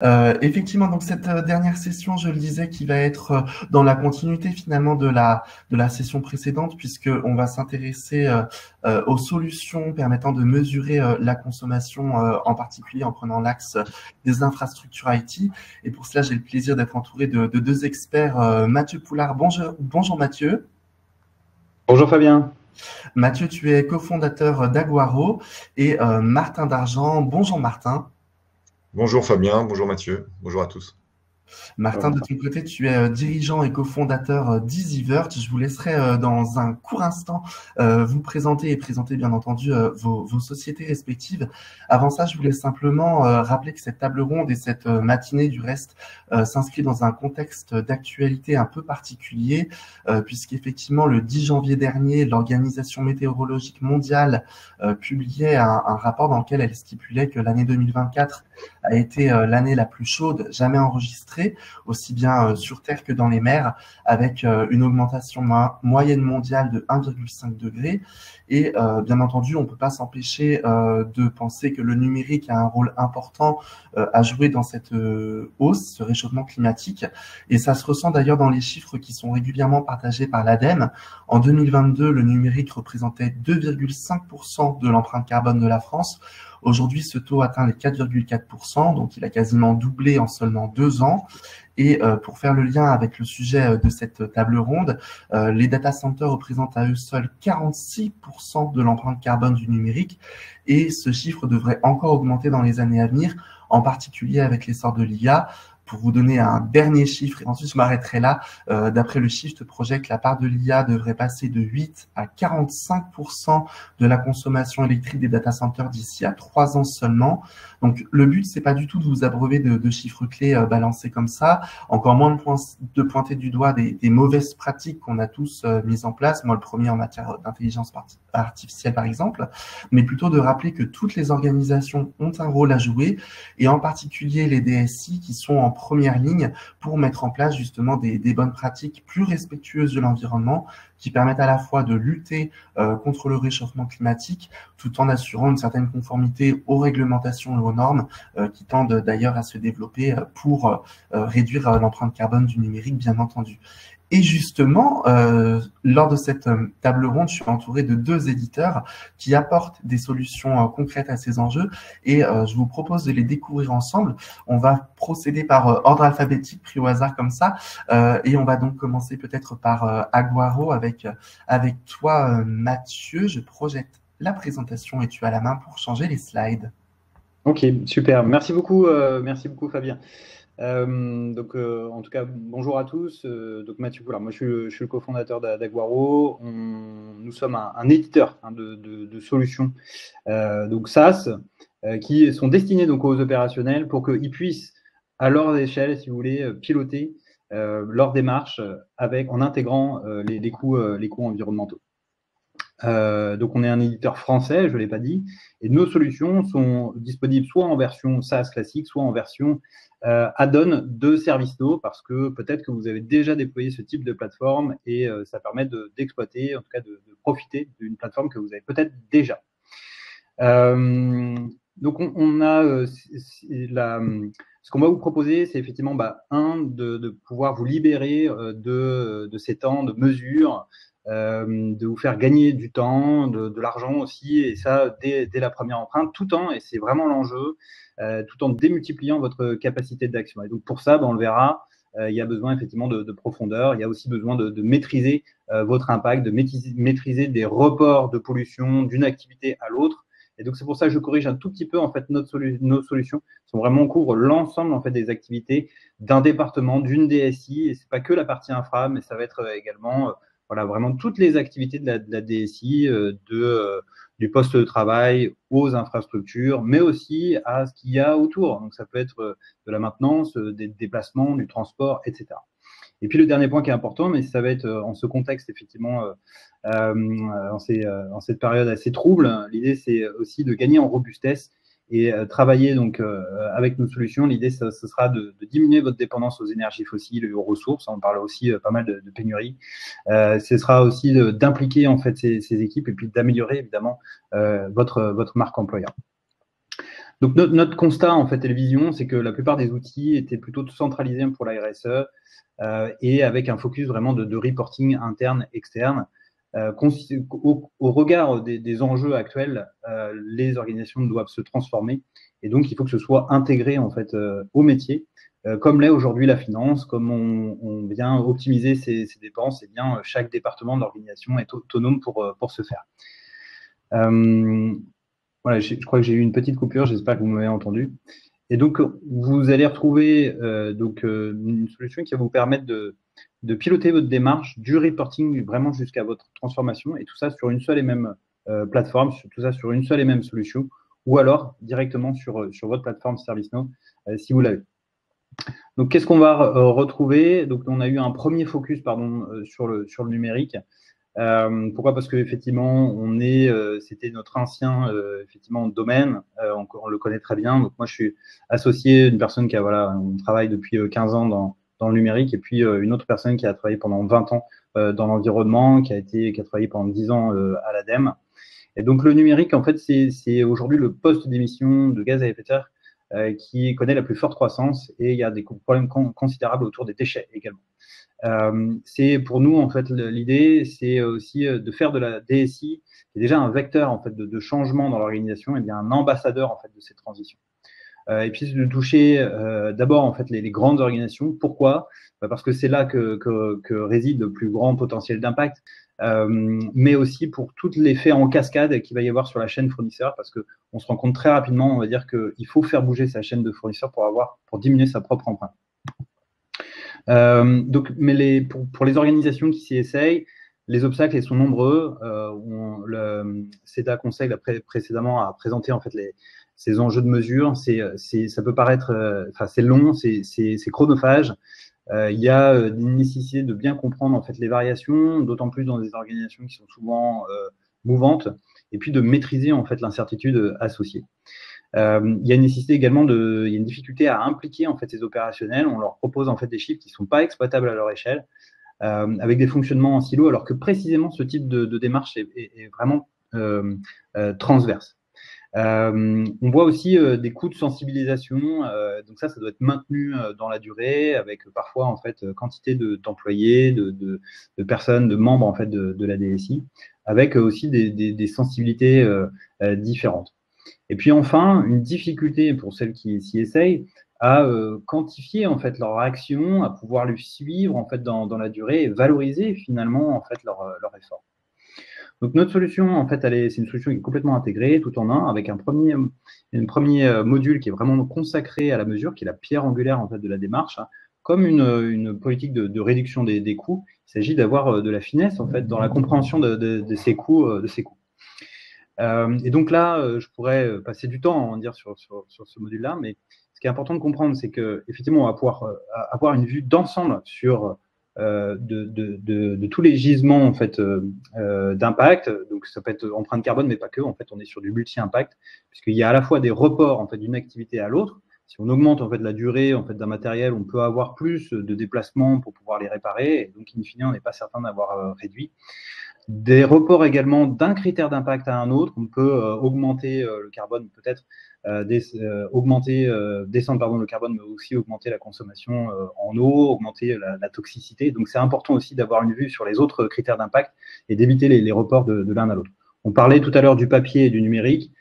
Effectivement, donc cette dernière session, je le disais, qui va être dans la continuité finalement de la session précédente, puisque on va s'intéresser aux solutions permettant de mesurer la consommation, en particulier en prenant l'axe des infrastructures IT. Et pour cela, j'ai le plaisir d'être entouré de deux experts, Mathieu Poulard. Bonjour Mathieu. Bonjour Fabien. Mathieu, tu es cofondateur d'Aguaro et Martin Dargent. Bonjour Martin. Bonjour Fabien, bonjour Mathieu, bonjour à tous. Martin, de ton côté, tu es dirigeant et cofondateur d'EasyVert. Je vous laisserai dans un court instant vous présenter et présenter bien entendu vos sociétés respectives. Avant ça, je voulais simplement rappeler que cette table ronde et cette matinée du reste s'inscrit dans un contexte d'actualité un peu particulier, puisqu'effectivement, le 10 janvier dernier, l'Organisation météorologique mondiale publiait un rapport dans lequel elle stipulait que l'année 2024 a été l'année la plus chaude jamais enregistrée, aussi bien sur Terre que dans les mers, avec une augmentation moyenne mondiale de 1,5 degré. Et bien entendu, on ne peut pas s'empêcher de penser que le numérique a un rôle important à jouer dans cette hausse, ce réchauffement climatique. Et ça se ressent d'ailleurs dans les chiffres qui sont régulièrement partagés par l'ADEME. En 2022, le numérique représentait 2,5% de l'empreinte carbone de la France. Aujourd'hui, ce taux atteint les 4,4%, donc il a quasiment doublé en seulement 2 ans. Et pour faire le lien avec le sujet de cette table ronde, les data centers représentent à eux seuls 46% de l'empreinte carbone du numérique, et ce chiffre devrait encore augmenter dans les années à venir, en particulier avec l'essor de l'IA. Pour vous donner un dernier chiffre, et ensuite je m'arrêterai là, d'après le Shift Project, la part de l'IA devrait passer de 8 à 45% de la consommation électrique des data centers d'ici à 3 ans seulement. Donc le but, c'est pas du tout de vous abreuver de chiffres clés balancés comme ça, encore moins de pointer du doigt des mauvaises pratiques qu'on a tous mises en place, moi le premier en matière d'intelligence artificielle par exemple, mais plutôt de rappeler que toutes les organisations ont un rôle à jouer, et en particulier les DSI qui sont en première ligne pour mettre en place justement des bonnes pratiques plus respectueuses de l'environnement, qui permettent à la fois de lutter contre le réchauffement climatique, tout en assurant une certaine conformité aux réglementations et aux normes qui tendent d'ailleurs à se développer pour réduire l'empreinte carbone du numérique, bien entendu. Et justement, lors de cette table ronde, je suis entouré de deux éditeurs qui apportent des solutions concrètes à ces enjeux, et je vous propose de les découvrir ensemble. On va procéder par ordre alphabétique, pris au hasard comme ça, et on va donc commencer peut-être par Aguaro avec toi, Mathieu. Je projette la présentation et tu as la main pour changer les slides. Ok, super. Merci beaucoup Fabien. En tout cas, bonjour à tous. Donc Mathieu Poulard, moi je suis le cofondateur d'Aguaro. Nous sommes un éditeur de solutions donc SaaS qui sont destinés donc aux opérationnels pour qu'ils puissent à leur échelle, si vous voulez, piloter leur démarche en intégrant les coûts environnementaux. Donc on est un éditeur français, je ne l'ai pas dit, et nos solutions sont disponibles soit en version SaaS classique, soit en version add-on de ServiceNow, parce que peut-être que vous avez déjà déployé ce type de plateforme et ça permet d'exploiter, en tout cas de profiter d'une plateforme que vous avez peut-être déjà. Donc on a ce qu'on va vous proposer, c'est effectivement de pouvoir vous libérer de ces temps de mesure, de vous faire gagner du temps, de l'argent aussi, et ça dès la première empreinte, tout en, et c'est vraiment l'enjeu, tout en démultipliant votre capacité d'action. Et donc pour ça, on le verra, il y a besoin effectivement de profondeur, il y a aussi besoin de maîtriser votre impact, de maîtriser des reports de pollution d'une activité à l'autre. Et donc c'est pour ça que je corrige un tout petit peu en fait nos solutions sont vraiment couvrent l'ensemble en fait des activités d'un département, d'une DSI, et c'est pas que la partie infra, mais ça va être également voilà, vraiment toutes les activités de la DSI, du poste de travail aux infrastructures, mais aussi à ce qu'il y a autour. Donc, ça peut être de la maintenance, des déplacements, du transport, etc. Et puis, le dernier point qui est important, mais ça va être en ce contexte, effectivement, en cette période assez trouble, l'idée, c'est aussi de gagner en robustesse et travailler donc avec nos solutions. L'idée, ce sera de diminuer votre dépendance aux énergies fossiles et aux ressources. On parle aussi pas mal de pénurie. Ce sera aussi d'impliquer en fait ces équipes et puis d'améliorer évidemment votre marque employeur. Donc notre constat en fait, Television, c'est que la plupart des outils étaient plutôt centralisés pour la RSE et avec un focus vraiment de reporting interne, externe. Au regard des enjeux actuels, les organisations doivent se transformer et donc il faut que ce soit intégré en fait au métier, comme l'est aujourd'hui la finance, comme on vient optimiser ses dépenses, et bien chaque département de l'organisation est autonome pour ce faire. Voilà, je crois que j'ai eu une petite coupure, j'espère que vous m'avez entendu. Et donc, vous allez retrouver une solution qui va vous permettre de piloter votre démarche du reporting vraiment jusqu'à votre transformation, et tout ça sur une seule et même plateforme, tout ça sur une seule et même solution, ou alors directement sur votre plateforme ServiceNow, si vous l'avez. Donc, qu'est-ce qu'on va retrouver? Donc, on a eu un premier focus sur le numérique. Pourquoi? Parce qu'effectivement, c'était notre ancien effectivement domaine, on le connaît très bien. Donc moi, je suis associé d'une personne on travaille depuis 15 ans dans le numérique, et puis une autre personne qui a travaillé pendant 20 ans dans l'environnement, qui a travaillé pendant 10 ans à l'ADEME. Et donc le numérique, en fait, c'est aujourd'hui le poste d'émission de gaz à effet de serre qui connaît la plus forte croissance, et il y a des problèmes considérables autour des déchets également. C'est pour nous en fait l'idée, c'est aussi de faire de la DSI, qui est déjà un vecteur en fait de changement dans l'organisation, et bien un ambassadeur en fait de cette transition. Et puis de toucher d'abord en fait les grandes organisations. Pourquoi? Parce que c'est là que réside le plus grand potentiel d'impact, mais aussi pour tous les faits en cascade qu'il va y avoir sur la chaîne fournisseur, parce que on se rend compte très rapidement, on va dire qu'il faut faire bouger sa chaîne de fournisseurs pour diminuer sa propre empreinte. Mais pour les organisations qui s'y essayent, les obstacles sont nombreux. CEDA Conseil précédemment a présenté en fait ces enjeux de mesure. Ça peut paraître, c'est long, c'est chronophage. Il y a une nécessité de bien comprendre en fait les variations, d'autant plus dans des organisations qui sont souvent mouvantes, et puis de maîtriser en fait l'incertitude associée. Il y a une nécessité également il y a une difficulté à impliquer en fait ces opérationnels. On leur propose en fait des chiffres qui ne sont pas exploitables à leur échelle, avec des fonctionnements en silo, alors que précisément ce type de démarche est vraiment transverse. On voit aussi des coûts de sensibilisation, donc ça doit être maintenu dans la durée, avec parfois en fait quantité d'employés, de personnes, de membres en fait de la DSI, avec aussi des sensibilités différentes. Et puis enfin, une difficulté pour celles qui s'y essayent à quantifier en fait leur action, à pouvoir le suivre en fait dans la durée, et valoriser finalement en fait leur effort. Donc notre solution en fait, c'est une solution qui est complètement intégrée, tout en un, avec un premier module qui est vraiment consacré à la mesure, qui est la pierre angulaire en fait de la démarche, comme une politique de réduction des coûts. Il s'agit d'avoir de la finesse en fait dans la compréhension de ces coûts. Et donc là, je pourrais passer du temps à en dire sur ce module-là, mais ce qui est important de comprendre, c'est qu'effectivement, on va pouvoir avoir une vue d'ensemble sur de tous les gisements en fait, d'impact. Donc ça peut être empreinte carbone, mais pas que. En fait, on est sur du multi-impact, puisqu'il y a à la fois des reports en fait, d'une activité à l'autre. Si on augmente en fait, la durée en fait, d'un matériel, on peut avoir plus de déplacements pour pouvoir les réparer, et donc in fine, on n'est pas certain d'avoir réduit. Des reports également d'un critère d'impact à un autre. On peut augmenter le carbone, peut-être descendre le carbone, mais aussi augmenter la consommation en eau, augmenter la toxicité. Donc, c'est important aussi d'avoir une vue sur les autres critères d'impact et d'éviter les reports de l'un à l'autre. On parlait tout à l'heure du papier et du numérique.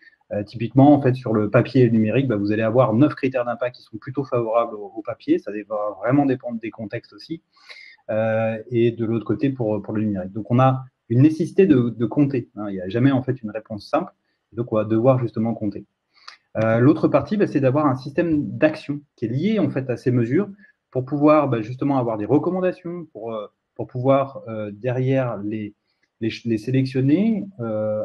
Typiquement, en fait, sur le papier et le numérique, vous allez avoir 9 critères d'impact qui sont plutôt favorables au papier. Ça va vraiment dépendre des contextes aussi. Et de l'autre côté, pour le numérique. Donc, on a une nécessité de compter. Il n'y a jamais en fait une réponse simple, donc on va devoir justement compter. L'autre partie, c'est d'avoir un système d'action qui est lié en fait à ces mesures pour pouvoir justement avoir des recommandations, pour pouvoir derrière les sélectionner,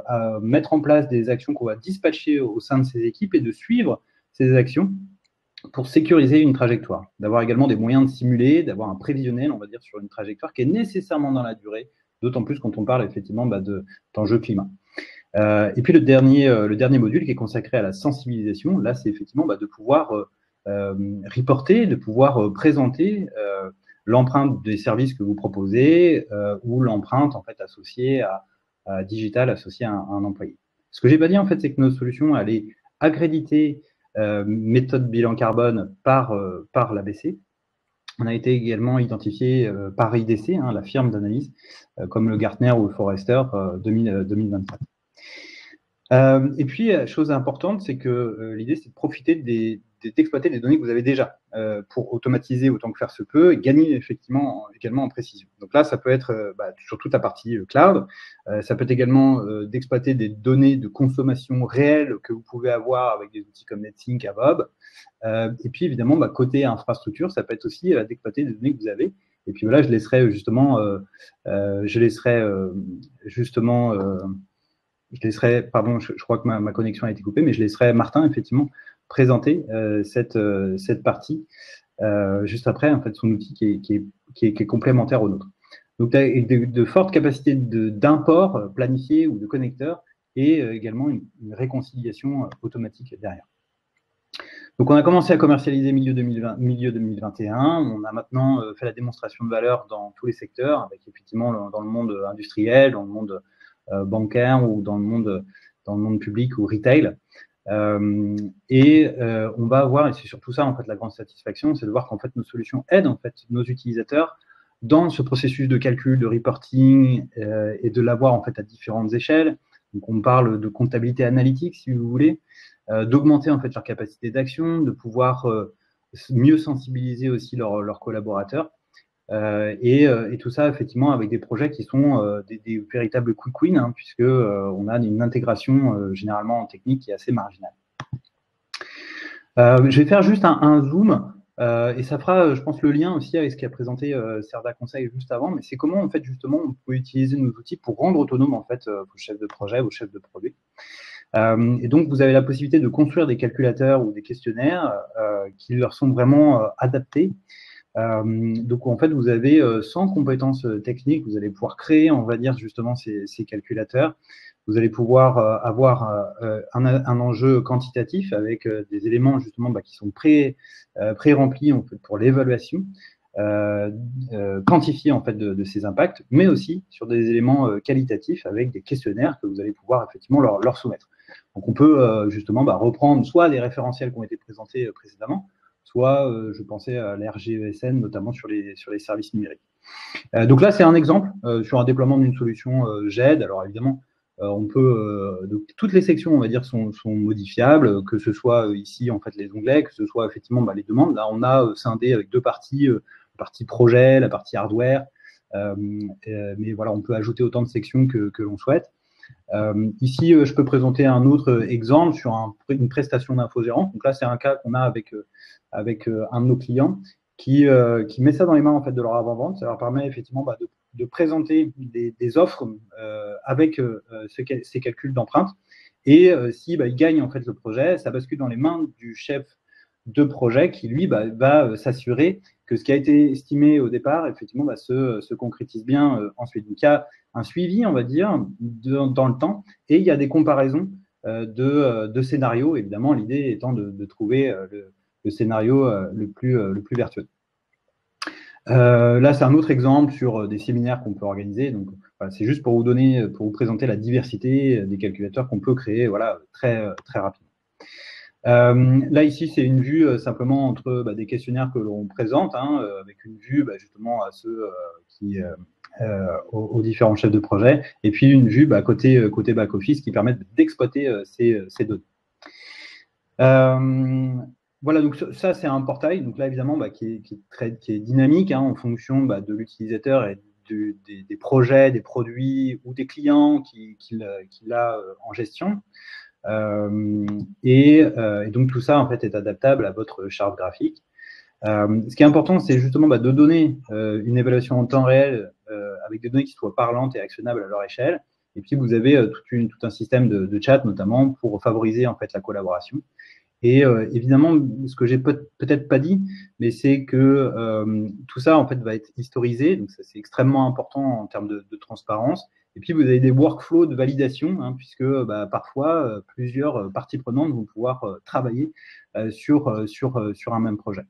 à mettre en place des actions qu'on va dispatcher au sein de ces équipes, et de suivre ces actions pour sécuriser une trajectoire, d'avoir également des moyens de simuler, d'avoir un prévisionnel, on va dire, sur une trajectoire qui est nécessairement dans la durée, d'autant plus quand on parle effectivement d'enjeux climat. Et puis le dernier module qui est consacré à la sensibilisation, là c'est effectivement de pouvoir reporter, de pouvoir présenter l'empreinte des services que vous proposez, ou l'empreinte en fait associée à digital, associée à un employé. Ce que j'ai pas dit en fait, c'est que nos solutions, elle est accréditée méthode bilan carbone par l'ABC. On a été également identifié par IDC, la firme d'analyse, comme le Gartner ou le Forrester 2024. Et puis, chose importante, c'est que l'idée, c'est de profiter d'exploiter les données que vous avez déjà pour automatiser autant que faire se peut et gagner effectivement également en précision. Donc là, ça peut être sur toute la partie cloud. Ça peut être également d'exploiter des données de consommation réelles que vous pouvez avoir avec des outils comme NetSync, Abob. Et puis, évidemment, côté infrastructure, ça peut être aussi d'exploiter des données que vous avez. Et puis voilà, je laisserai pardon, je crois que ma connexion a été coupée, mais je laisserai Martin, effectivement, présenter cette partie juste après, en fait, son outil qui est complémentaire au nôtre. Donc, de fortes capacités d'import planifié ou de connecteurs et également une réconciliation automatique derrière. Donc, on a commencé à commercialiser milieu 2021. On a maintenant fait la démonstration de valeur dans tous les secteurs, avec effectivement dans le monde industriel, dans le monde bancaire ou dans le monde public ou retail. On va avoir, et c'est surtout ça en fait la grande satisfaction, c'est de voir qu'en fait nos solutions aident en fait nos utilisateurs dans ce processus de calcul, de reporting et de l'avoir en fait à différentes échelles. Donc on parle de comptabilité analytique si vous voulez, d'augmenter en fait leur capacité d'action, de pouvoir mieux sensibiliser aussi leurs collaborateurs. Et tout ça, effectivement, avec des projets qui sont des véritables quick wins, puisque on a une intégration généralement technique qui est assez marginale. Je vais faire juste un zoom, et ça fera, je pense, le lien aussi avec ce qu'a présenté Cerda Conseil juste avant, mais c'est comment, en fait, justement, on peut utiliser nos outils pour rendre autonome, en fait, vos chefs de projet, vos chefs de produit. Et donc, vous avez la possibilité de construire des calculateurs ou des questionnaires qui leur sont vraiment adaptés. Donc, en fait, vous avez sans compétences techniques, vous allez pouvoir créer, on va dire, justement, ces calculateurs. Vous allez pouvoir avoir un enjeu quantitatif avec des éléments, justement, qui sont pré-remplis en fait, pour l'évaluation, quantifier, en fait, de ces impacts, mais aussi sur des éléments qualitatifs avec des questionnaires que vous allez pouvoir, effectivement, leur soumettre. Donc, on peut, justement, reprendre soit des référentiels qui ont été présentés précédemment, soit je pensais à l'RGESN, notamment sur les services numériques. Donc là, c'est un exemple sur un déploiement d'une solution GED. Alors évidemment, on peut, toutes les sections, on va dire, sont modifiables, que ce soit ici, en fait, les onglets, que ce soit effectivement les demandes. Là, on a scindé avec deux parties, la partie projet, la partie hardware. Mais voilà, on peut ajouter autant de sections que l'on souhaite. Ici, je peux présenter un autre exemple sur une prestation d'infogérance. Donc là, c'est un cas qu'on a avec un de nos clients qui met ça dans les mains en fait, de leur avant-vente. Ça leur permet effectivement de présenter des offres avec ces calculs d'empreinte. Et si ils gagnent en fait, le projet, ça bascule dans les mains du chef de projet qui, lui, va s'assurer que ce qui a été estimé au départ, effectivement, se concrétise bien ensuite. Donc, il y a un suivi, on va dire, dans le temps, et il y a des comparaisons de scénarios, évidemment, l'idée étant de trouver le scénario le plus vertueux. Là, c'est un autre exemple sur des séminaires qu'on peut organiser. Donc, voilà, c'est juste pour vous présenter la diversité des calculateurs qu'on peut créer, voilà, très rapidement. Là, ici, c'est une vue simplement entre des questionnaires que l'on présente, avec une vue justement à ceux aux différents chefs de projet, et puis une vue côté back-office qui permettent d'exploiter ces données. Voilà, donc ça, c'est un portail, donc là, évidemment, qui est dynamique en fonction de l'utilisateur et des projets, des produits ou des clients qu'il a en gestion. Et donc, tout ça, en fait, est adaptable à votre charte graphique. Ce qui est important, c'est justement de donner une évaluation en temps réel avec des données qui soient parlantes et actionnables à leur échelle. Et puis, vous avez tout un système de chat, notamment, pour favoriser, en fait, la collaboration. Et évidemment, ce que j'ai peut-être pas dit, mais c'est que tout ça, en fait, va être historisé. Donc, ça, c'est extrêmement important en termes de transparence. Et puis, vous avez des workflows de validation, puisque parfois, plusieurs parties prenantes vont pouvoir travailler sur un même projet.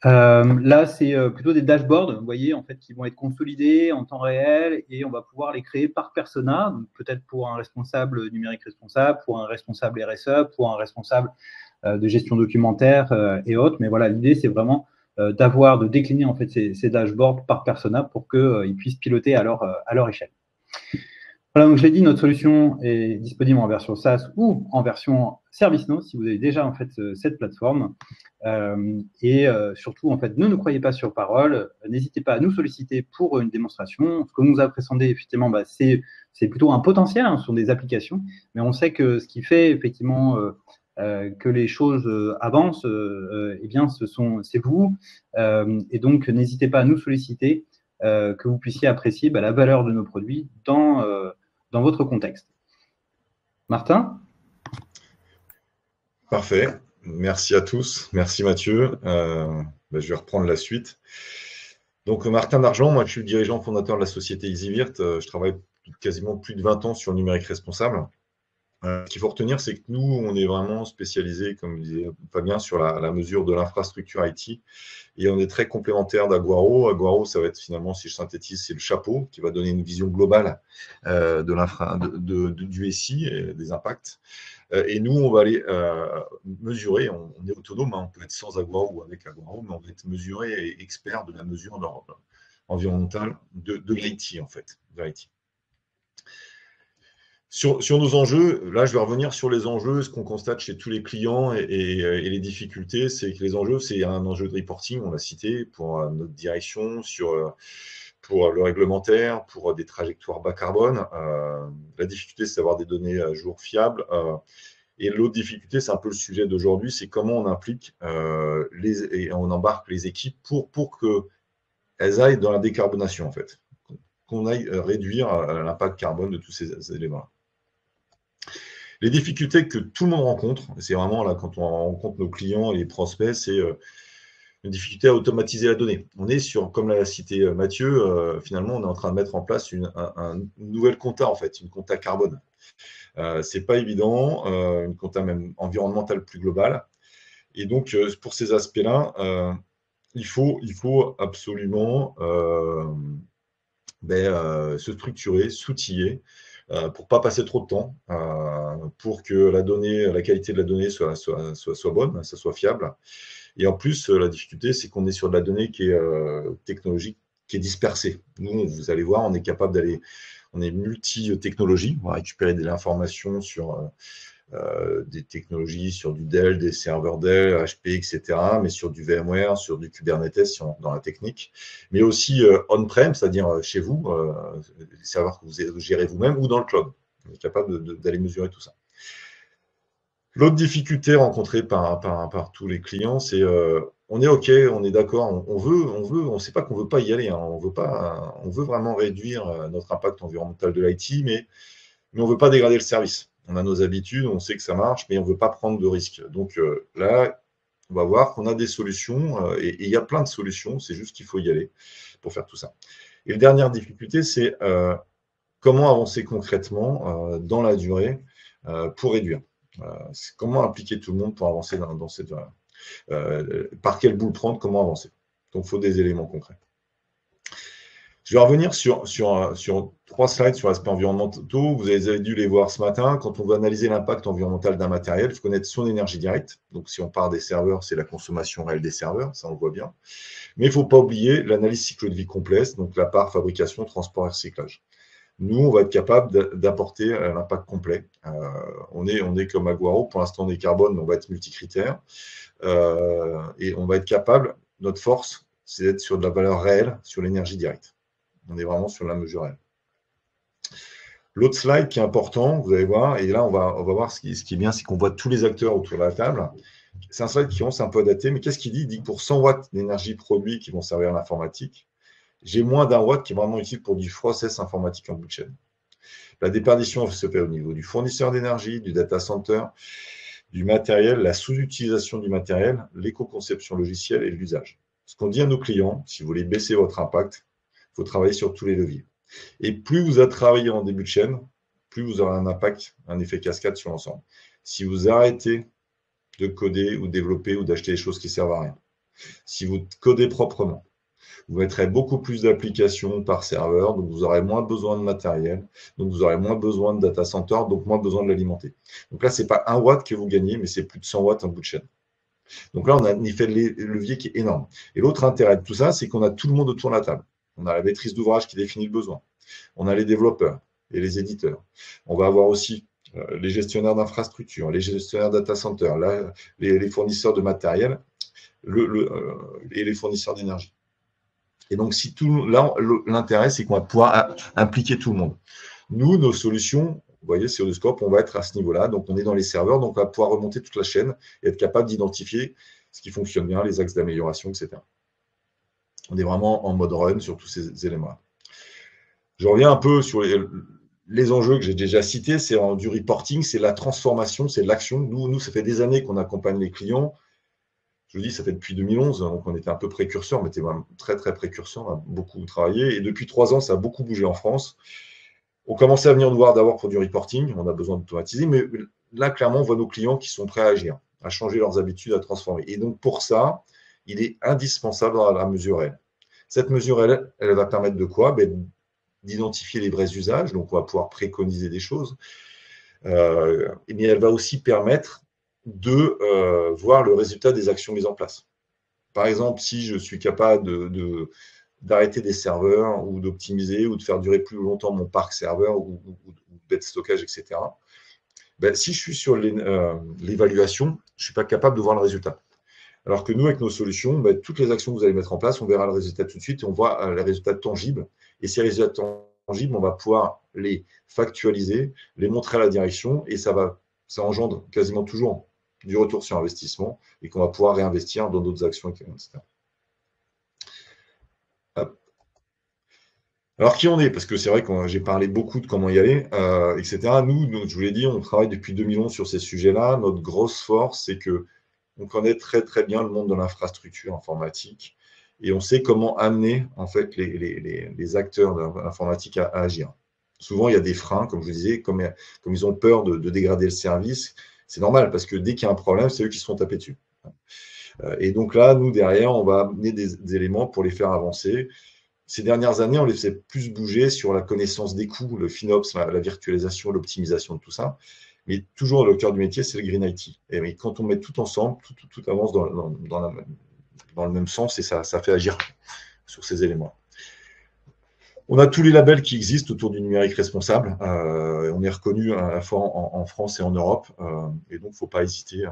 Là, c'est plutôt des dashboards, vous voyez, en fait, qui vont être consolidés en temps réel et on va pouvoir les créer par persona, peut-être pour un responsable numérique responsable, pour un responsable RSE, pour un responsable de gestion documentaire et autres. Mais voilà, l'idée, c'est vraiment de décliner en fait ces dashboards par persona pour qu'ils puissent piloter à leur échelle. Voilà, donc je l'ai dit, notre solution est disponible en version SaaS ou en version ServiceNow si vous avez déjà en fait cette plateforme. Surtout, en fait, ne nous croyez pas sur parole. N'hésitez pas à nous solliciter pour une démonstration. Ce que nous a présenté, effectivement, c'est plutôt un potentiel, hein, ce sont des applications, mais on sait que ce qui fait effectivement que les choses avancent, eh bien, c'est vous. Et donc, n'hésitez pas à nous solliciter, que vous puissiez apprécier la valeur de nos produits dans votre contexte. Martin ? Parfait. Merci à tous. Merci Mathieu. Je vais reprendre la suite. Donc Martin Dargent, moi je suis le dirigeant fondateur de la société EasyVirt. Je travaille quasiment plus de 20 ans sur le numérique responsable. Ce qu'il faut retenir, c'est que nous, on est vraiment spécialisé, comme disait Fabien, sur la mesure de l'infrastructure IT. Et on est très complémentaire d'Aguaro. Aguaro, ça va être finalement, si je synthétise, c'est le chapeau qui va donner une vision globale du SI et des impacts. Et nous, on va aller mesurer, on est autonome, hein, on peut être sans Aguaro ou avec Aguaro, mais on va être mesuré et expert de la mesure environnementale de l'IT, en fait, de l'IT. Sur nos enjeux, là, je vais revenir sur les enjeux. Ce qu'on constate chez tous les clients et les difficultés, c'est que les enjeux, c'est un enjeu de reporting, on l'a cité, pour notre direction, pour le réglementaire, pour des trajectoires bas carbone. La difficulté, c'est d'avoir des données à jour fiables. Et l'autre difficulté, c'est un peu le sujet d'aujourd'hui, c'est comment on implique et on embarque les équipes pour qu'elles aillent dans la décarbonation, en fait. Qu'on aille réduire l'impact carbone de tous ces éléments-là. Les difficultés que tout le monde rencontre, c'est vraiment là quand on rencontre nos clients et les prospects, c'est une difficulté à automatiser la donnée. On est sur, comme l'a cité Mathieu, finalement, on est en train de mettre en place une nouvelle compta, en fait, une compta carbone. C'est pas évident, une compta même environnementale plus globale. Et donc, pour ces aspects-là, il faut absolument se structurer, s'outiller, pour ne pas passer trop de temps, pour que la qualité de la donnée soit bonne, ça soit fiable. Et en plus, la difficulté, c'est qu'on est sur de la donnée qui est technologique, qui est dispersée. Nous, vous allez voir, on est capable d'aller, on est multi-technologie, on va récupérer de l'information sur des technologies, sur du Dell, des serveurs Dell, HP, etc., mais sur du VMware, sur du Kubernetes dans la technique, mais aussi on-prem, c'est-à-dire chez vous, les serveurs que vous gérez vous-même, ou dans le cloud. On est capable d'aller mesurer tout ça. L'autre difficulté rencontrée par tous les clients, c'est on est OK, on est d'accord, on ne sait pas qu'on ne veut pas y aller, hein, on veut vraiment réduire notre impact environnemental de l'IT, mais on ne veut pas dégrader le service. On a nos habitudes, on sait que ça marche, mais on ne veut pas prendre de risques. Donc là, on va voir qu'on a des solutions, et il y a plein de solutions, c'est juste qu'il faut y aller pour faire tout ça. Et la dernière difficulté, c'est comment avancer concrètement dans la durée pour réduire. Comment impliquer tout le monde pour avancer dans cette durée. Par quelle boule prendre, comment avancer. Donc, il faut des éléments concrets. Je vais revenir sur 3 slides sur l'aspect environnemental. Vous avez dû les voir ce matin. Quand on veut analyser l'impact environnemental d'un matériel, il faut connaître son énergie directe. Donc, si on part des serveurs, c'est la consommation réelle des serveurs, ça on le voit bien. Mais il ne faut pas oublier l'analyse cycle de vie complexe, donc la part fabrication, transport et recyclage. Nous, on va être capable d'apporter l'impact complet. On est comme Aguaro, pour l'instant on est carbone, mais on va être multicritère. Et on va être capable, notre force, c'est d'être sur de la valeur réelle, sur l'énergie directe. On est vraiment sur la mesure réelle. L'autre slide qui est important, vous allez voir, et là on va voir ce qui est bien, c'est qu'on voit tous les acteurs autour de la table. C'est un slide qui commence un peu à dater, mais qu'est-ce qu'il dit ? Il dit que pour 100 watts d'énergie produit qui vont servir à l'informatique, j'ai moins d'1 watt qui est vraiment utile pour du process informatique en bout de chaîne. La déperdition se fait au niveau du fournisseur d'énergie, du data center, du matériel, la sous-utilisation du matériel, l'éco-conception logicielle et l'usage. Ce qu'on dit à nos clients, si vous voulez baisser votre impact, il faut travailler sur tous les leviers. Et plus vous allez travailler en début de chaîne, plus vous aurez un impact, un effet cascade sur l'ensemble. Si vous arrêtez de coder ou développer ou d'acheter des choses qui ne servent à rien, si vous codez proprement. Vous mettrez beaucoup plus d'applications par serveur, donc vous aurez moins besoin de matériel, donc vous aurez moins besoin de data center, donc moins besoin de l'alimenter. Donc là, ce n'est pas 1 watt que vous gagnez, mais c'est plus de 100 watts un bout de chaîne. Donc là, on a un effet de levier qui est énorme. Et l'autre intérêt de tout ça, c'est qu'on a tout le monde autour de la table. On a la maîtrise d'ouvrage qui définit le besoin. On a les développeurs et les éditeurs. On va avoir aussi les gestionnaires d'infrastructures, les gestionnaires data center, les fournisseurs de matériel et les fournisseurs d'énergie. Et donc, là, l'intérêt, c'est qu'on va pouvoir impliquer tout le monde. Nous, nos solutions, vous voyez, c'est Odoscope, on va être à ce niveau-là. Donc, on est dans les serveurs, donc on va pouvoir remonter toute la chaîne et être capable d'identifier ce qui fonctionne bien, les axes d'amélioration, etc. On est vraiment en mode run sur tous ces éléments-là. Je reviens un peu sur les enjeux que j'ai déjà cités. C'est du reporting, c'est la transformation, c'est l'action. Nous, ça fait des années qu'on accompagne les clients. Je vous dis, ça fait depuis 2011, donc on était un peu précurseur, on était vraiment très, très précurseur, on a beaucoup travaillé. Et depuis 3 ans, ça a beaucoup bougé en France. On commençait à venir nous voir d'abord pour du reporting, on a besoin d'automatiser, mais là, clairement, on voit nos clients qui sont prêts à agir, à changer leurs habitudes, à transformer. Et donc, pour ça, il est indispensable dans la mesure L. Cette mesure L, elle va permettre de quoi? D'identifier les vrais usages, donc on va pouvoir préconiser des choses. Mais elle va aussi permettre de voir le résultat des actions mises en place. Par exemple, si je suis capable d'arrêter des serveurs ou d'optimiser ou de faire durer plus longtemps mon parc serveur ou bête stockage, etc., si je suis sur l'évaluation, je ne suis pas capable de voir le résultat. Alors que nous, avec nos solutions, toutes les actions que vous allez mettre en place, on verra le résultat tout de suite et on voit les résultats tangibles. Et ces résultats tangibles, on va pouvoir les factualiser, les montrer à la direction et ça engendre quasiment toujours du retour sur investissement et qu'on va pouvoir réinvestir dans d'autres actions, etc. Alors, qui on est? Parce que c'est vrai que j'ai parlé beaucoup de comment y aller, etc. Nous, je vous l'ai dit, on travaille depuis 2011 sur ces sujets-là. Notre grosse force, c'est qu'on connaît très, très bien le monde de l'infrastructure informatique et on sait comment amener en fait, les acteurs de l'informatique à agir. Souvent, il y a des freins, comme je vous disais, comme ils ont peur de dégrader le service. C'est normal, parce que dès qu'il y a un problème, c'est eux qui se font taper dessus. Et donc là, nous, derrière, on va amener des éléments pour les faire avancer. Ces dernières années, on les fait plus bouger sur la connaissance des coûts, le FinOps, la virtualisation, l'optimisation de tout ça. Mais toujours le cœur du métier, c'est le Green IT. Et quand on met tout ensemble, tout avance dans le même sens et ça fait agir sur ces éléments. On a tous les labels qui existent autour du numérique responsable. On est reconnu à la fois en France et en Europe. Et donc, il ne faut pas hésiter.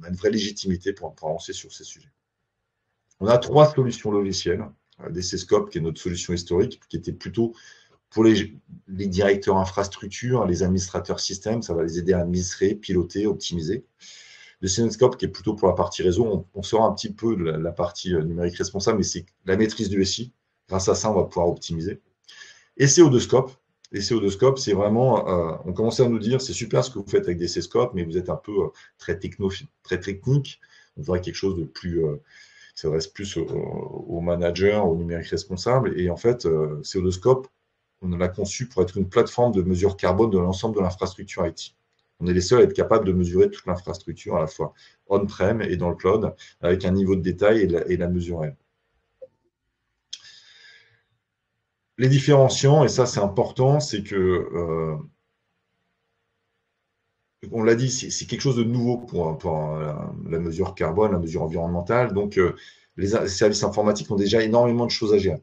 On a une vraie légitimité pour avancer sur ces sujets. On a 3 solutions logicielles. DCScope, qui est notre solution historique, qui était plutôt pour les directeurs infrastructure, les administrateurs système. Ça va les aider à administrer, piloter, optimiser. Le CNScope, qui est plutôt pour la partie réseau. On sort un petit peu de la partie numérique responsable, mais c'est la maîtrise du SI. Grâce à ça, on va pouvoir optimiser. Et CO2Scope. Et CO2Scope, c'est vraiment, on commençait à nous dire, c'est super ce que vous faites avec des C-Scope, mais vous êtes un peu très technique. On voudrait quelque chose de plus, qui s'adresse plus aux managers, au numérique responsable. Et en fait, CO2Scope, on l'a conçu pour être une plateforme de mesure carbone de l'ensemble de l'infrastructure IT. On est les seuls à être capables de mesurer toute l'infrastructure, à la fois on-prem et dans le cloud, avec un niveau de détail et la mesure elle. Les différenciants, et ça c'est important, c'est que, on l'a dit, c'est quelque chose de nouveau pour la mesure carbone, la mesure environnementale. Donc, les services informatiques ont déjà énormément de choses à gérer,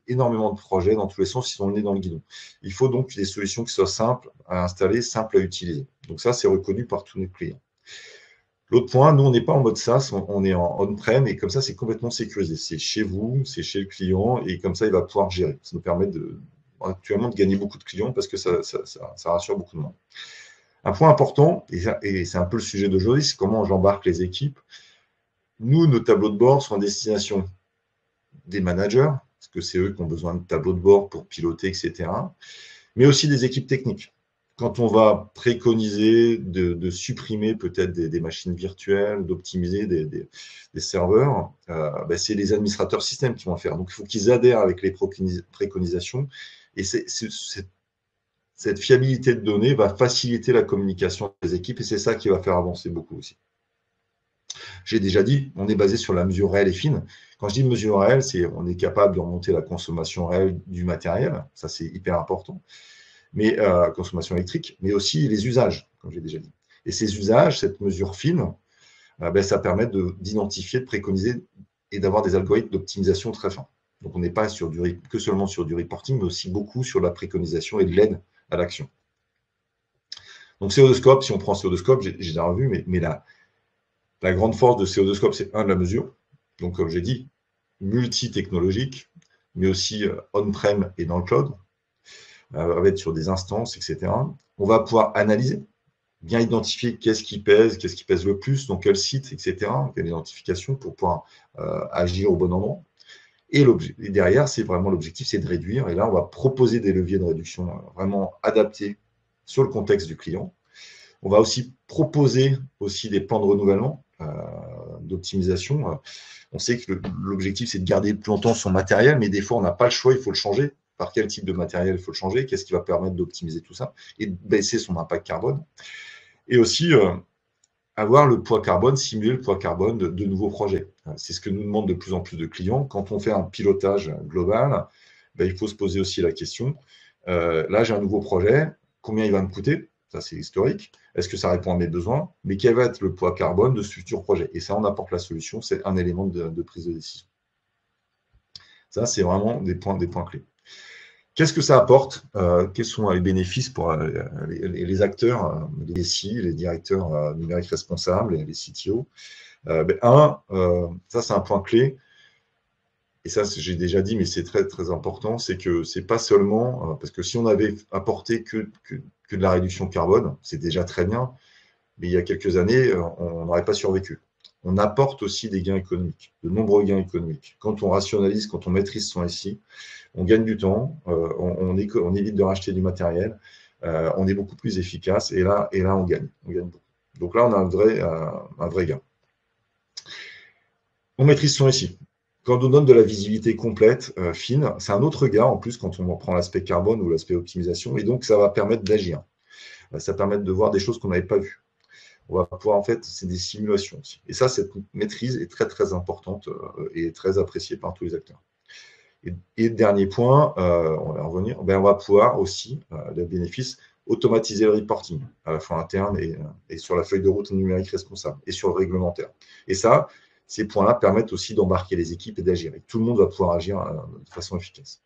énormément de projets dans tous les sens, ils sont nés dans le guidon. Il faut donc des solutions qui soient simples à installer, simples à utiliser. Donc ça, c'est reconnu par tous nos clients. L'autre point, nous, on n'est pas en mode SaaS, on est en on-prem et comme ça, c'est complètement sécurisé. C'est chez vous, c'est chez le client et comme ça, il va pouvoir gérer. Ça nous permet actuellement de gagner beaucoup de clients parce que ça rassure beaucoup de monde. Un point important, et c'est un peu le sujet d'aujourd'hui, c'est comment j'embarque les équipes. Nous, nos tableaux de bord sont à destination des managers, parce que c'est eux qui ont besoin de tableaux de bord pour piloter, etc. Mais aussi des équipes techniques. Quand on va préconiser de supprimer peut-être des machines virtuelles, d'optimiser des serveurs, c'est les administrateurs système qui vont le faire. Donc, il faut qu'ils adhèrent avec les préconisations. Et cette fiabilité de données va faciliter la communication des équipes et c'est ça qui va faire avancer beaucoup aussi. j'ai déjà dit, on est basé sur la mesure réelle et fine. Quand je dis mesure réelle, c'est on est capable de remonter la consommation réelle du matériel, ça c'est hyper important, mais consommation électrique, mais aussi les usages, comme j'ai déjà dit. Et ces usages, cette mesure fine, ça permet d'identifier, de préconiser et d'avoir des algorithmes d'optimisation très fins. Donc on n'est pas que seulement sur du reporting, mais aussi beaucoup sur la préconisation et de l'aide à l'action. Donc CO2Scope, si on prend CO2Scope, j'ai déjà revu, mais la grande force de CO2Scope, c'est de la mesure. Donc comme j'ai dit, multi-technologique, mais aussi on-prem et dans le cloud, avec sur des instances, etc. On va pouvoir analyser, bien identifier qu'est-ce qui pèse le plus, dans quel site, etc. Quelle identification pour pouvoir agir au bon endroit. Et derrière, c'est vraiment l'objectif, c'est de réduire. Et là, on va proposer des leviers de réduction vraiment adaptés sur le contexte du client. On va aussi proposer des plans de renouvellement, d'optimisation. On sait que l'objectif, c'est de garder le plus longtemps son matériel, mais des fois, on n'a pas le choix, il faut le changer. Par quel type de matériel il faut le changer? Qu'est-ce qui va permettre d'optimiser tout ça et de baisser son impact carbone? Et aussi, avoir le poids carbone, simuler le poids carbone de nouveaux projets. C'est ce que nous demandent de plus en plus de clients. Quand on fait un pilotage global, il faut se poser aussi la question, là j'ai un nouveau projet, combien il va me coûter? Ça c'est historique. Est-ce que ça répond à mes besoins? Mais quel va être le poids carbone de ce futur projet? Et ça, on apporte la solution, c'est un élément de prise de décision. Ça, c'est vraiment des points clés. Qu'est-ce que ça apporte? Quels sont les bénéfices pour les acteurs, les SI, les directeurs numériques responsables, les CTO? Ça c'est un point clé, et ça j'ai déjà dit, mais c'est très très important, c'est que c'est pas seulement, parce que si on avait apporté que de la réduction carbone, c'est déjà très bien, mais il y a quelques années, on n'aurait pas survécu. On apporte aussi des gains économiques, de nombreux gains économiques. Quand on rationalise, quand on maîtrise son SI, on gagne du temps, on évite de racheter du matériel, on est beaucoup plus efficace, et là on gagne beaucoup. Donc là, on a un vrai gain. On maîtrise son SI. Quand on donne de la visibilité complète, fine, c'est un autre gain en plus quand on prend l'aspect carbone ou l'aspect optimisation, et donc ça va permettre d'agir. Ça permet de voir des choses qu'on n'avait pas vues. On va pouvoir, en fait, c'est des simulations aussi. Et ça, cette maîtrise est très très importante et très appréciée par tous les acteurs. Et dernier point, on va revenir, on va pouvoir aussi, le bénéfice, automatiser le reporting, à la fois interne et sur la feuille de route numérique responsable, et sur le réglementaire. Et ça, ces points-là permettent aussi d'embarquer les équipes et d'agir. Et tout le monde va pouvoir agir de façon efficace.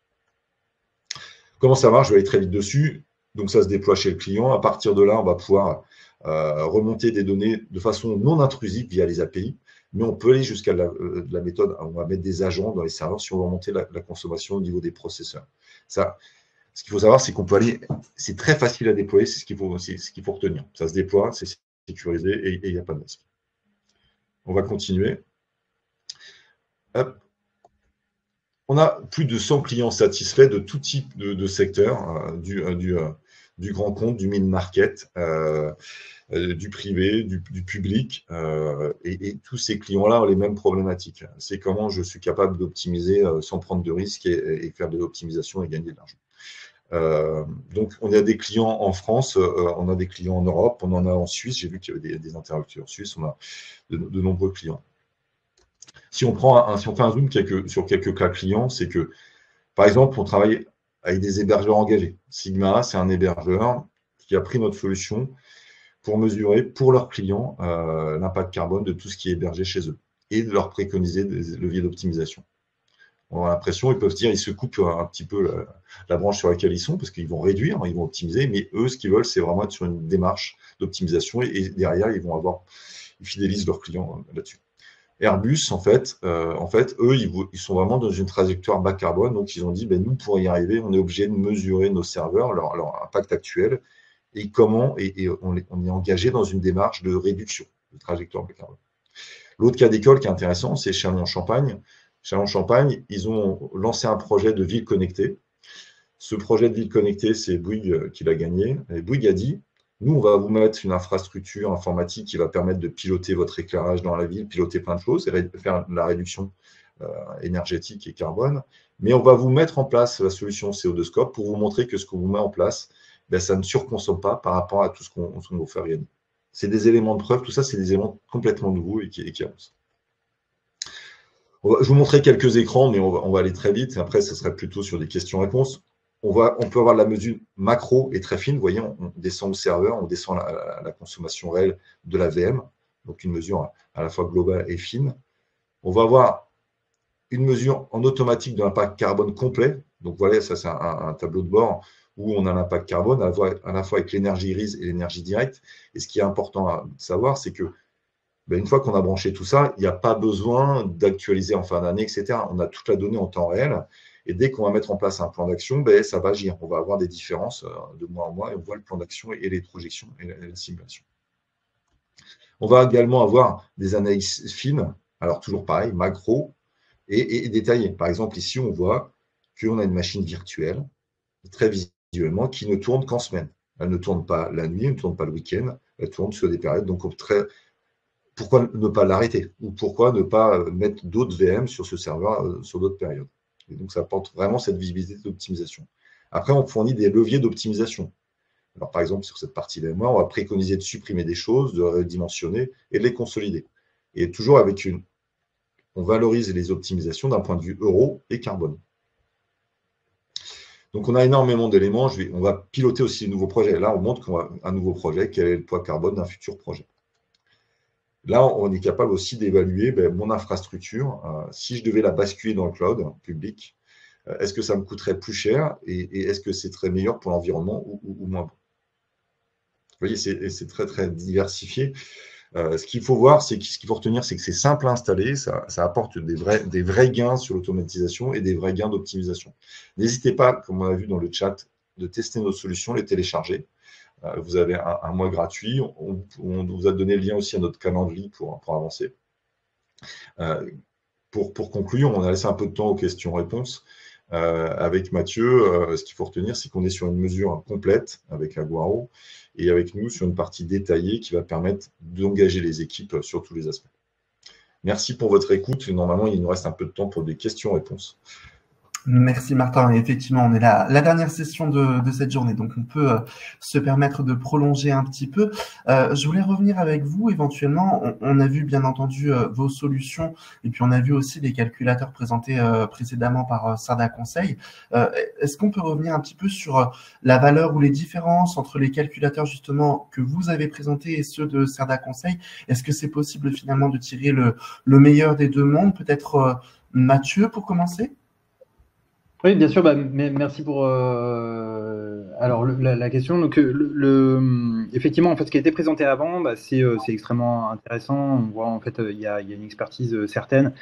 Comment ça marche? Je vais aller très vite dessus. Donc ça se déploie chez le client. À partir de là, on va pouvoir remonter des données de façon non intrusive via les API. Mais on peut aller jusqu'à la méthode, on va mettre des agents dans les serveurs si on veut remonter la consommation au niveau des processeurs. Ça, ce qu'il faut savoir, c'est qu'on peut aller, c'est très facile à déployer, c'est ce qu'il faut retenir. Ça se déploie, c'est sécurisé et il n'y a pas de risque. On va continuer. Hop. On a plus de 100 clients satisfaits de tout type de secteur, du grand compte, du mid-market, du privé, du public, et tous ces clients-là ont les mêmes problématiques. C'est comment je suis capable d'optimiser sans prendre de risques et faire de l'optimisation et gagner de l'argent. Donc, on a des clients en France, on a des clients en Europe, on en a en Suisse. J'ai vu qu'il y avait des interlocuteurs en Suisse, on a de nombreux clients. Si on fait un zoom sur quelques cas clients, c'est que, par exemple, on travaille avec des hébergeurs engagés. Sigma, c'est un hébergeur qui a pris notre solution pour mesurer pour leurs clients l'impact carbone de tout ce qui est hébergé chez eux et de leur préconiser des leviers d'optimisation. On a l'impression, ils peuvent se dire, ils se coupent un petit peu la branche sur laquelle ils sont parce qu'ils vont réduire, ils vont optimiser, mais eux, ce qu'ils veulent, c'est vraiment être sur une démarche d'optimisation et derrière, ils fidélisent leurs clients là-dessus. Airbus, en fait, eux, ils sont vraiment dans une trajectoire bas carbone. Donc, ils ont dit, nous, pour y arriver, on est obligé de mesurer nos serveurs, leur impact actuel, et comment, et on est engagé dans une démarche de réduction de trajectoire bas carbone. L'autre cas d'école qui est intéressant, c'est Châlons-en-Champagne. Châlons-en-Champagne, ils ont lancé un projet de ville connectée. Ce projet de ville connectée, c'est Bouygues qui l'a gagné. Et Bouygues a dit, nous, on va vous mettre une infrastructure informatique qui va permettre de piloter votre éclairage dans la ville, piloter plein de choses, et faire la réduction énergétique et carbone. Mais on va vous mettre en place la solution CO2Scope pour vous montrer que ce qu'on vous met en place, ça ne surconsomme pas par rapport à tout ce qu'on va faire gagner. C'est des éléments de preuve, tout ça, c'est des éléments complètement nouveaux et qui avancent. Je vais vous montrer quelques écrans, mais on va aller très vite. Après, ce serait plutôt sur des questions-réponses. On peut avoir la mesure macro et très fine. Vous voyez, on descend au serveur, on descend la consommation réelle de la VM, donc une mesure à la fois globale et fine. On va avoir une mesure en automatique de l'impact carbone complet. Donc voilà, ça c'est un tableau de bord où on a l'impact carbone à la fois avec l'énergie grise et l'énergie directe. Et ce qui est important à savoir, c'est que une fois qu'on a branché tout ça, il n'y a pas besoin d'actualiser en fin d'année, etc. On a toute la donnée en temps réel. Et dès qu'on va mettre en place un plan d'action, ça va agir. On va avoir des différences de mois en mois et on voit le plan d'action et les projections et la simulation. On va également avoir des analyses fines, alors toujours pareil, macro et détaillées. Par exemple, ici, on voit qu'on a une machine virtuelle, très visuellement, qui ne tourne qu'en semaine. Elle ne tourne pas la nuit, elle ne tourne pas le week-end, elle tourne sur des périodes. Donc, pourquoi ne pas l'arrêter? Ou pourquoi ne pas mettre d'autres VM sur ce serveur sur d'autres périodes? Et donc, ça apporte vraiment cette visibilité d'optimisation. Après, on fournit des leviers d'optimisation. Alors, par exemple, sur cette partie VMware, on va préconiser de supprimer des choses, de redimensionner et de les consolider. Et toujours avec on valorise les optimisations d'un point de vue euro et carbone. Donc, on a énormément d'éléments. On va piloter aussi de nouveaux projets. Là, on montre qu'on a un nouveau projet, quel est le poids carbone d'un futur projet. Là, on est capable aussi d'évaluer mon infrastructure. Si je devais la basculer dans le cloud public, est-ce que ça me coûterait plus cher et est-ce que c'est très meilleur pour l'environnement ou moins bon? Vous voyez, c'est très, très diversifié. Ce qu'il faut voir, ce qu'il faut retenir, c'est que c'est simple à installer, ça apporte des vrais gains sur l'automatisation et des vrais gains d'optimisation. N'hésitez pas, comme on a vu dans le chat, de tester nos solutions, les télécharger. Vous avez un mois gratuit. On vous a donné le lien aussi à notre calendrier pour avancer. Pour conclure, on a laissé un peu de temps aux questions-réponses. Avec Mathieu, ce qu'il faut retenir, c'est qu'on est sur une mesure complète avec Aguaro et avec nous sur une partie détaillée qui va permettre d'engager les équipes sur tous les aspects. Merci pour votre écoute. Normalement, il nous reste un peu de temps pour des questions-réponses. Merci Martin. Et effectivement, on est la dernière session de cette journée, donc on peut se permettre de prolonger un petit peu. Je voulais revenir avec vous éventuellement. On a vu bien entendu vos solutions et puis on a vu aussi les calculateurs présentés précédemment par Cerda Conseil. Est-ce qu'on peut revenir un petit peu sur la valeur ou les différences entre les calculateurs justement que vous avez présentés et ceux de Cerda Conseil? Est-ce que c'est possible finalement de tirer le meilleur des deux mondes? Peut-être Mathieu pour commencer? Oui, bien sûr. Merci pour alors la question. Donc, effectivement, en fait, ce qui a été présenté avant, c'est extrêmement intéressant. On voit en fait, il y a une expertise certaine.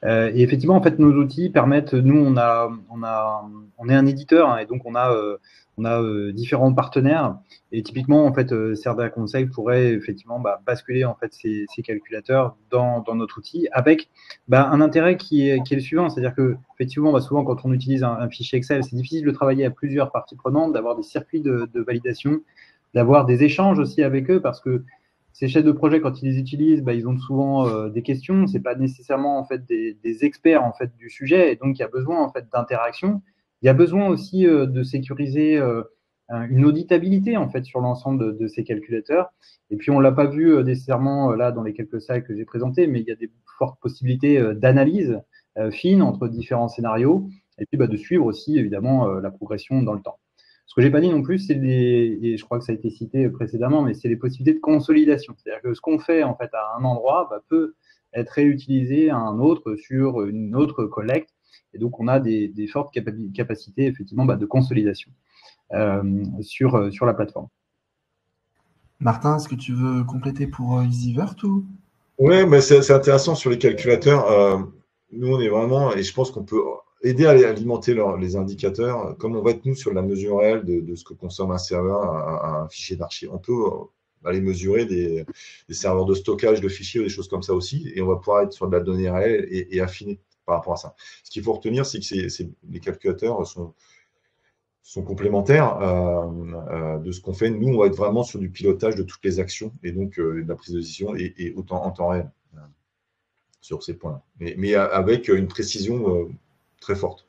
Et effectivement, en fait, nos outils permettent. Nous, on est un éditeur et donc on a différents partenaires. Et typiquement, en fait, Cerda Conseil pourrait effectivement basculer en fait ces calculateurs dans notre outil avec un intérêt qui est le suivant, c'est-à-dire que effectivement, souvent quand on utilise un fichier Excel, c'est difficile de travailler à plusieurs parties prenantes, d'avoir des circuits de validation, d'avoir des échanges aussi avec eux, parce que ces chefs de projet, quand ils les utilisent, ils ont souvent des questions. C'est pas nécessairement en fait des experts en fait du sujet, et donc il y a besoin en fait d'interaction. Il y a besoin aussi de sécuriser une auditabilité en fait sur l'ensemble de ces calculateurs. Et puis on l'a pas vu nécessairement là dans les quelques slides que j'ai présentés, mais il y a des fortes possibilités d'analyse fine entre différents scénarios, et puis de suivre aussi évidemment la progression dans le temps. Ce que j'ai pas dit non plus, c'est et je crois que ça a été cité précédemment, mais c'est les possibilités de consolidation. C'est-à-dire que ce qu'on fait en fait à un endroit peut être réutilisé à un autre sur une autre collecte. Et donc, on a des fortes capacités, effectivement, de consolidation sur la plateforme. Martin, est-ce que tu veux compléter pour EasyVert ou? Oui, mais c'est intéressant sur les calculateurs. Nous, on est vraiment, et je pense qu'on peut aider à alimenter les indicateurs. Comme on va être, nous, sur la mesure réelle de ce que consomme un serveur, un fichier d'archive, on peut aller mesurer des serveurs de stockage de fichiers ou des choses comme ça aussi, et on va pouvoir être sur de la donnée réelle et affiner par rapport à ça. Ce qu'il faut retenir, c'est que les calculateurs sont complémentaires de ce qu'on fait. Nous, on va être vraiment sur du pilotage de toutes les actions et donc de la prise de décision et autant en temps réel sur ces points-là. Mais avec une précision très forte.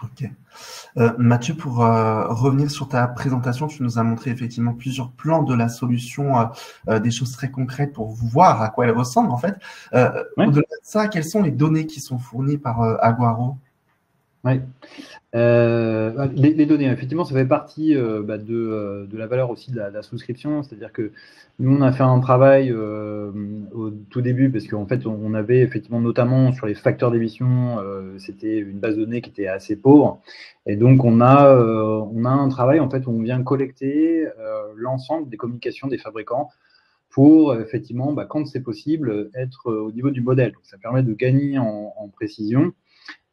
Ok. Mathieu, pour revenir sur ta présentation, tu nous as montré effectivement plusieurs plans de la solution, des choses très concrètes pour voir à quoi elle ressemble en fait. Ouais. Au-delà de ça, quelles sont les données qui sont fournies par Aguaro? Ouais. Les données, effectivement, ça fait partie de la valeur aussi de la souscription. C'est-à-dire que nous, on a fait un travail au tout début parce qu'en fait, on avait effectivement, notamment sur les facteurs d'émission, c'était une base de données qui était assez pauvre. Et donc, on a un travail en fait où on vient collecter l'ensemble des communications des fabricants pour effectivement, quand c'est possible, être au niveau du modèle. Donc, ça permet de gagner en précision.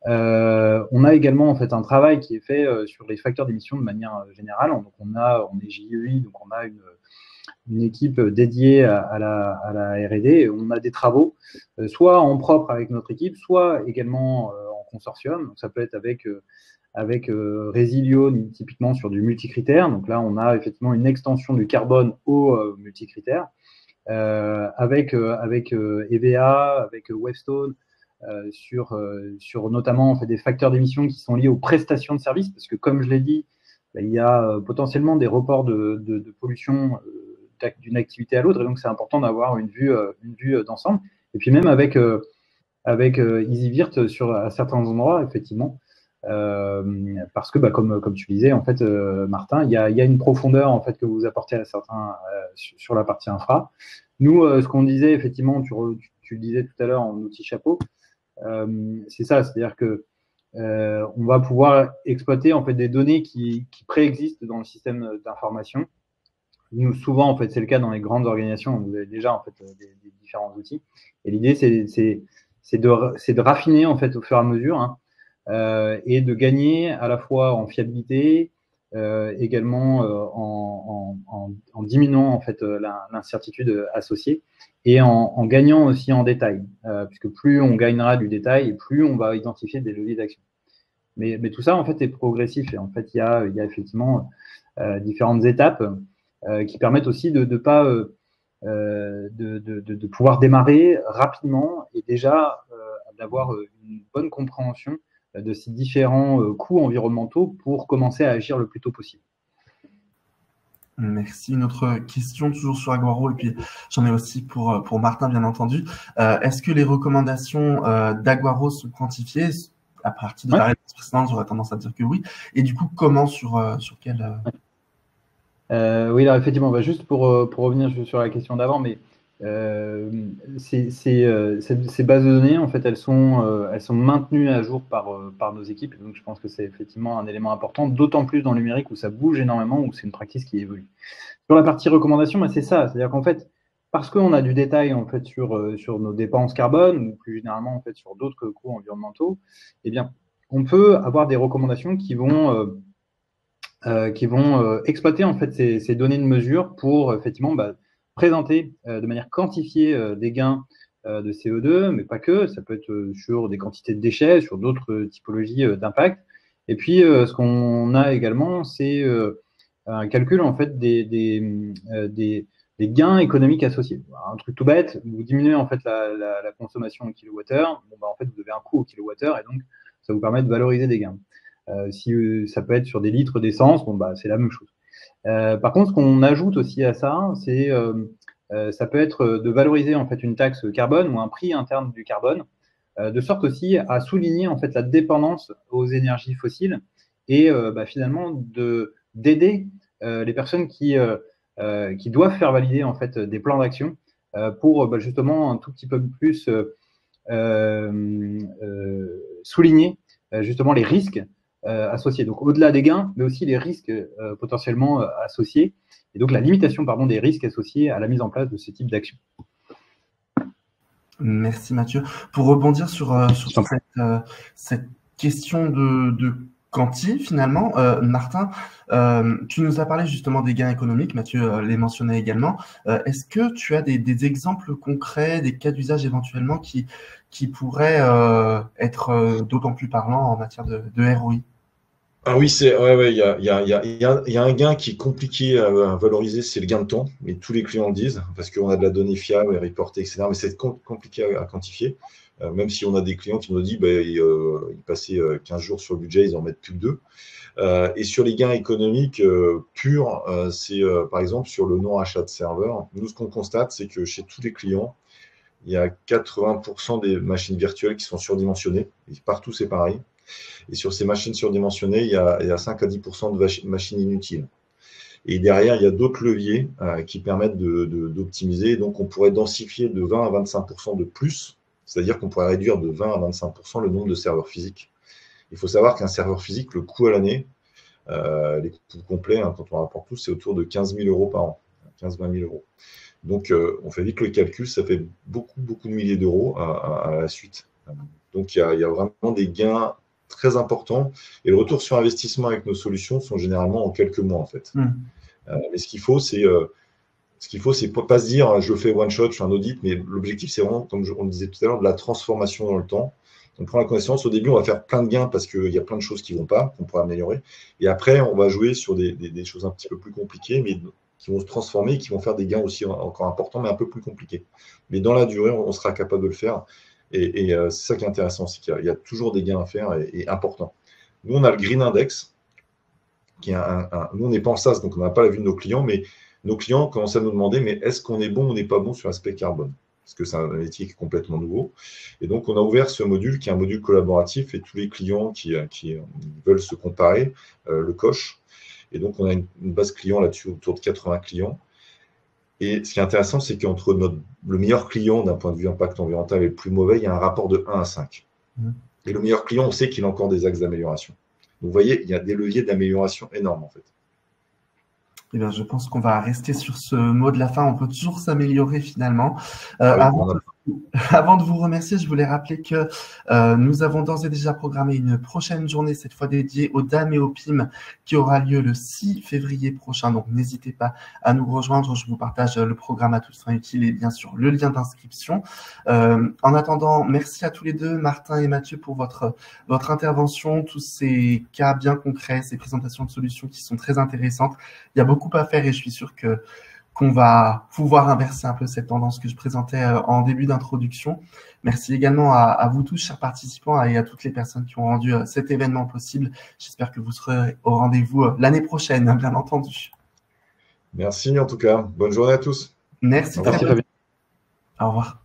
On a également en fait un travail qui est fait sur les facteurs d'émission de manière générale. Donc on est JEI, donc on a une équipe dédiée à la R&D. Et on a des travaux, soit en propre avec notre équipe, soit également en consortium. Donc ça peut être avec Resilio, typiquement sur du multicritère. Donc là, on a effectivement une extension du carbone au multicritère. Avec EVA, avec Wavestone, sur notamment en fait, des facteurs d'émission qui sont liés aux prestations de services, parce que comme je l'ai dit, il y a potentiellement des reports de pollution d'une activité à l'autre, et donc c'est important d'avoir une vue d'ensemble. Et puis même avec EasyVirt à certains endroits, effectivement, parce que comme tu disais, en fait, Martin, il y a une profondeur en fait que vous apportez à certains sur la partie infra. Nous, ce qu'on disait, effectivement, tu le disais tout à l'heure en outil chapeau, c'est ça, c'est-à-dire que on va pouvoir exploiter en fait des données qui préexistent dans le système d'information. Nous, souvent, en fait, c'est le cas dans les grandes organisations. Vous avez déjà en fait des différents outils. Et l'idée, c'est de raffiner en fait au fur et à mesure, hein, et de gagner à la fois en fiabilité, également en diminuant en fait l'incertitude associée, et en gagnant aussi en détail, puisque plus on gagnera du détail et plus on va identifier des leviers d'action. Mais tout ça en fait est progressif, et en fait il y a effectivement différentes étapes qui permettent aussi de pouvoir démarrer rapidement et déjà d'avoir une bonne compréhension de ces différents coûts environnementaux pour commencer à agir le plus tôt possible. Merci. Une autre question, toujours sur Aguaro, et puis j'en ai aussi pour Martin, bien entendu. Est-ce que les recommandations d'Aguaro sont quantifiées? À partir de la réponse précédente, j'aurais tendance à dire que oui. Et du coup, comment, sur quel… Oui, alors effectivement, juste pour revenir sur la question d'avant, mais ces bases de données, en fait, elles sont maintenues à jour par nos équipes. Donc, je pense que c'est effectivement un élément important, d'autant plus dans le numérique où ça bouge énormément, où c'est une pratique qui évolue. Sur la partie recommandation, c'est ça, c'est-à-dire qu'en fait, parce qu'on a du détail en fait sur nos dépenses carbone, ou plus généralement en fait sur d'autres coûts environnementaux, eh bien, on peut avoir des recommandations qui vont exploiter en fait ces données de mesure pour effectivement présenter de manière quantifiée des gains de CO2, mais pas que, ça peut être sur des quantités de déchets, sur d'autres typologies d'impact. Et puis, ce qu'on a également, c'est un calcul en fait des gains économiques associés. Un truc tout bête, vous diminuez en fait la consommation au kilowattheure, en fait, vous avez un coût au kilowattheure, et donc ça vous permet de valoriser des gains. Si ça peut être sur des litres d'essence, c'est la même chose. Par contre, ce qu'on ajoute aussi à ça, c'est ça peut être de valoriser en fait une taxe carbone ou un prix interne du carbone, de sorte aussi à souligner en fait la dépendance aux énergies fossiles et finalement d'aider les personnes qui doivent faire valider en fait des plans d'action pour justement un tout petit peu plus souligner justement les risques associés. Donc au-delà des gains, mais aussi les risques potentiellement associés, et donc la limitation des risques associés à la mise en place de ce type d'action. Merci Mathieu. Pour rebondir sur cette question de quanti, finalement, Martin, tu nous as parlé justement des gains économiques, Mathieu les mentionnait également. Est-ce que tu as des exemples concrets, des cas d'usage éventuellement qui pourraient être d'autant plus parlants en matière de ROI? Ah oui, il y a un gain qui est compliqué à valoriser, c'est le gain de temps, mais tous les clients le disent, parce qu'on a de la donnée fiable et reportée, etc. Mais c'est compliqué à quantifier. Même si on a des clients qui nous disent ils passaient 15 jours sur le budget, ils en mettent plus que 2. Et sur les gains économiques purs, c'est par exemple sur le non-achat de serveurs. Nous, ce qu'on constate, c'est que chez tous les clients, il y a 80% des machines virtuelles qui sont surdimensionnées. Et partout, c'est pareil. Et sur ces machines surdimensionnées, il y a 5 à 10% de machines inutiles. Et derrière, il y a d'autres leviers qui permettent d'optimiser. Donc, on pourrait densifier de 20 à 25% de plus, c'est-à-dire qu'on pourrait réduire de 20 à 25% le nombre de serveurs physiques. Il faut savoir qu'un serveur physique, le coût à l'année, les coûts complets, quand on rapporte tout, c'est autour de 15 000 euros par an, 15-20 000 euros. Donc, on fait vite le calcul, ça fait beaucoup de milliers d'euros à la suite. Donc, il y a vraiment des gains très importants. Et le retour sur investissement avec nos solutions sont généralement en quelques mois, en fait. Mais ce qu'il faut, c'est pas se dire je fais one shot, je fais un audit, mais l'objectif, c'est vraiment, comme on le disait tout à l'heure, de la transformation dans le temps. On prend la connaissance. Au début, on va faire plein de gains parce qu'il y a plein de choses qui ne vont pas, qu'on pourrait améliorer. Et après, on va jouer sur des choses un petit peu plus compliquées, mais qui vont se transformer et qui vont faire des gains aussi encore importants, mais un peu plus compliqués. Mais dans la durée, on sera capable de le faire. Et c'est ça qui est intéressant, c'est qu'il y a toujours des gains à faire et importants. Nous, on a le Green Index, qui est nous, on n'est pas en SaaS, donc on n'a pas la vue de nos clients, mais nos clients commencent à nous demander, mais est-ce qu'on est bon ou n'est pas bon sur l'aspect carbone? Parce que c'est un métier qui est complètement nouveau. Et donc, on a ouvert ce module, qui est un module collaboratif, et tous les clients qui veulent se comparer le cochent. Et donc, on a une base client là-dessus, autour de 80 clients. Et ce qui est intéressant, c'est qu'entre le meilleur client d'un point de vue impact environnemental et le plus mauvais, il y a un rapport de 1 à 5. Et le meilleur client, on sait qu'il a encore des axes d'amélioration. Donc, vous voyez, il y a des leviers d'amélioration énormes, en fait. Eh bien, je pense qu'on va rester sur ce mot de la fin. On peut toujours s'améliorer finalement. Avant de vous remercier, je voulais rappeler que nous avons d'ores et déjà programmé une prochaine journée, cette fois dédiée aux dames et aux PIM, qui aura lieu le 6 février prochain. Donc, n'hésitez pas à nous rejoindre. Je vous partage le programme à toutes fins utiles et bien sûr le lien d'inscription. En attendant, merci à tous les deux, Martin et Mathieu, pour votre intervention, tous ces cas bien concrets, ces présentations de solutions qui sont très intéressantes. Il y a beaucoup à faire et je suis sûr qu'on va pouvoir inverser un peu cette tendance que je présentais en début d'introduction. Merci également à vous tous, chers participants, et à toutes les personnes qui ont rendu cet événement possible. J'espère que vous serez au rendez-vous l'année prochaine, bien entendu. Merci en tout cas. Bonne journée à tous. Merci. Merci Fabien. Au revoir.